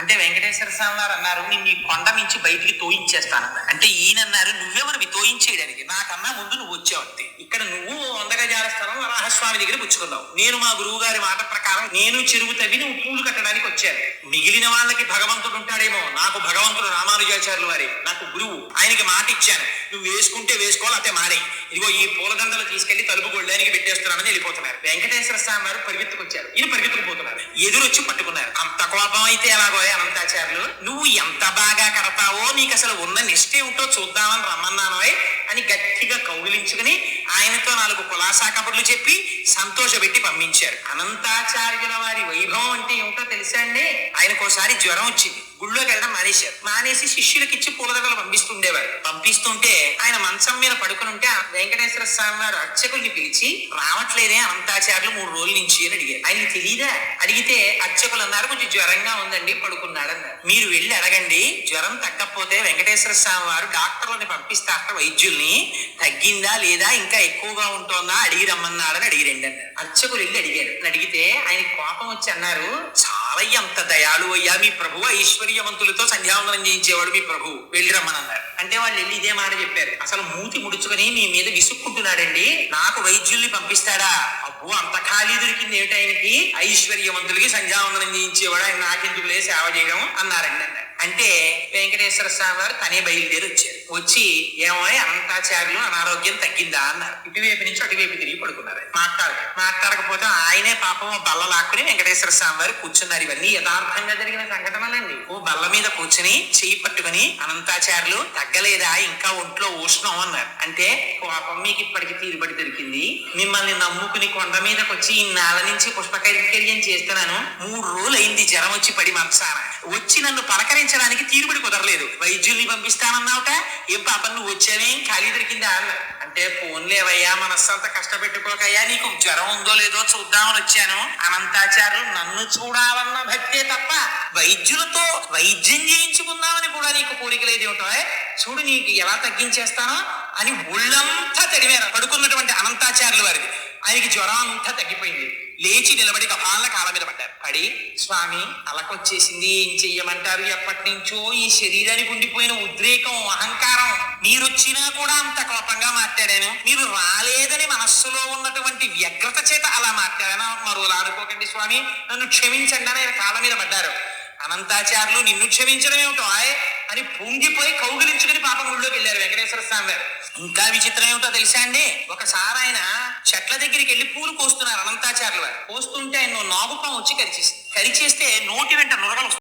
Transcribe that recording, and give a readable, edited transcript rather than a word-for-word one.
అంటే వెంకటేశ్వర స్వామి వారు అన్నారు, నిన్ను ఈ కొండ నుంచి బయటికి తోయించేస్తానన్నారు. అంటే ఈయన అన్నారు, నువ్వెవరివి తోయించేయడానికి, నాకన్నా ముందు నువ్వు వచ్చావు అంతే. ఇక్కడ నువ్వు 100 గజాల స్థలం వరాహస్వామి దగ్గర పుచ్చుకున్నావు, నేను మా గురువు గారి మాట ప్రకారం నేను చెరువు తవ్వి నువ్వు పూలు కట్టడానికి వచ్చాను. మిగిలిన వాళ్ళకి భగవంతుడు ఉంటాడేమో, నాకు భగవంతుడు రామానుజాచార్యులు వారి నాకు గురువు, ఆయనకి మాట ఇచ్చాను, నువ్వు వేసుకుంటే వేసుకోవాలి, అతే మానే, ఇదిగో ఈ పూలదండలు తీసుకెళ్లి తలుపు గొళ్ళానికి పెట్టేస్తున్నానని వెళ్ళిపోతున్నారు. వెంకటేశ్వర స్వామి వారు పరిగెత్తుకొచ్చారు, ఈయన పరిగెత్తుకుపోతున్నారు, ఎదురొచ్చి పట్టుకున్నారు. అంత కోపం అయితే ఎలాగో అనంతాచార్యులు, నువ్వు ఎంత బాగా కడతావో, నీకు అసలు ఉన్న నిష్ఠే ఉంటో చూద్దామని రమ్మన్నాను అని గట్టిగా కౌగిలించుకుని ఆయనతో 4 కులాసా కబుర్లు చెప్పి సంతోషపెట్టి పంపించారు. అనంతాచార్యుల వారి వైభవం అంటే ఏమిటో తెలుసా అండి? ఆయనకోసారి జ్వరం వచ్చింది, గుళ్ళోకి వెళ్ళడం మానేశారు. మానేసి శిష్యులకిచ్చి పూలదండలు పంపిస్తుండేవారు. పంపిస్తుంటే ఆయన మంచం మీద పడుకుని ఉంటే వెంకటేశ్వర స్వామి వారు అర్చకుల్ని పిలిచి, రావట్లేదే అనంతాచార్యులు 3 రోజుల నుంచి అని అడిగారు. ఆయనకి తెలియదా? అడిగితే అర్చకులు అన్నారు, కొంచెం జ్వరంగా ఉందండి, పడుకున్నాడు అన్నారు. మీరు వెళ్ళి అడగండి, జ్వరం తగ్గకపోతే వెంకటేశ్వర స్వామి వారు డాక్టర్లని పంపిస్తారు, వైద్యుల్ని, తగ్గిందా లేదా ఇంకా ఎక్కువగా ఉంటుందా అడిగి రమ్మన్నాడని అడిగిరండి అన్నారు. అర్చకులు వెళ్ళి అడిగారు. అడిగితే ఆయన కోపం వచ్చి అన్నారు, చాలా ఎంత దయాళు అయ్యా మీ ప్రభు, ఐశ్వర్యవంతులతో సంధ్యావందనం చేయించేవాడు మీ ప్రభు, వెళ్ళి రమ్మని అన్నారు. అంటే వాళ్ళు వెళ్ళి ఇదే మాట చెప్పారు. అసలు మూతి ముడుచుకుని మీ మీద విసుక్కుంటున్నాడండి, నాకు వైద్యుల్ని పంపిస్తాడా? అబ్బో అంత ఖాళీ దొరికింది ఏమిటి ఆయనకి, ఐశ్వర్యవంతులకి సంధ్యావందనం చేయించేవాడు, ఆయన నాకెందుకులే సేవ చేయడం అన్నారండి అన్నారు. అంటే వెంకటేశ్వర స్వామి వారు తనే బయలుదేరి వచ్చారు. వచ్చి ఏమో అనంతాచార్యులు అనారోగ్యం తగ్గిందా అన్నారు. ఇటువైపు నుంచి అటువైపు తిరిగి పడుకున్నారు. మాట్లాడకపోతే ఆయనే పాపం బల్ల లాక్కుని వెంకటేశ్వర స్వామి వారు కూర్చున్నారు. ఇవన్నీ యథార్థంగా జరిగిన సంఘటనలండి. ఓ బల్ల మీద కూర్చుని చెయ్యి పట్టుకుని, అనంతాచార్యులు తగ్గలేదా, ఇంకా ఒంట్లో ఉష్ణం అన్నారు. అంటే పాపం మీకు ఇప్పటికి తీరుబడి దొరికింది, మిమ్మల్ని నమ్ముకుని కొండ మీదకి వచ్చి ఇన్నాళ్ళ నుంచి పుష్పకైర్యం చేస్తున్నాను, 3 రోజులు అయింది జ్వరం వచ్చి పడి మంచాన, వచ్చి నన్ను పలకరించడానికి తీరుబడి కుదరలేదు, వైద్యుల్ని పంపిస్తానన్నావుట, ఏం పాపం నువ్వు వచ్చావేం ఖాళీ దొరికిందా అన్నారు. అంటే పోన్లేవయ్యా, మనస్సంతా కష్టపెట్టుకోకయ్యా, నీకు జ్వరం ఉందో లేదో చూద్దామని వచ్చాను. అనంతాచార్యులు నన్ను చూడాలన్న భక్తే తప్ప వైద్యులతో వైద్యం చేయించుకుందామని కూడా నీకు కోరిక లేదేమిటో, చూడు నీకు ఎలా తగ్గించేస్తానో అని ఒళ్ళంతా తడివారు. పడుకున్నటువంటి అనంతాచార్యుల వారిది. ఆయనకి జ్వరం అంతా తగ్గిపోయింది. లేచి నిలబడి కపాల కాళ్ళ మీద పడ్డారు. పడి, స్వామి అలకొచ్చేసింది, ఏం చెయ్యమంటారు, ఎప్పటి నుంచో ఈ శరీరానికి ఉండిపోయిన ఉద్రేకం, అహంకారం, మీరొచ్చినా కూడా అంత కోపంగా మాట్లాడాను, మీరు రాలేదని మనస్సులో ఉన్నటువంటి వ్యగ్రత చేత అలా మాట్లాడాను, మరోలా అనుకోకండి స్వామి, నన్ను క్షమించండి అని ఆయన కాళ్ళ మీద పడ్డారు. అనంతాచార్యులు నిన్ను క్షమించడం ఏమిటో అని పొంగిపోయి కౌగిలించుకుని పాపం ఊళ్ళోకి వెళ్ళారు వెంకటేశ్వర స్వామి వారు. ఇంకా విచిత్రం ఏమిటో తెలుసా అండి? ఒకసారి ఆయన చెట్ల దగ్గరికి వెళ్ళి పూలు కోస్తున్నారు అనంతాచార్యులు వారు. కోస్తుంటే ఆయన నాగుపాము వచ్చి కరిచేస్తే నోటి వెంట నురగలు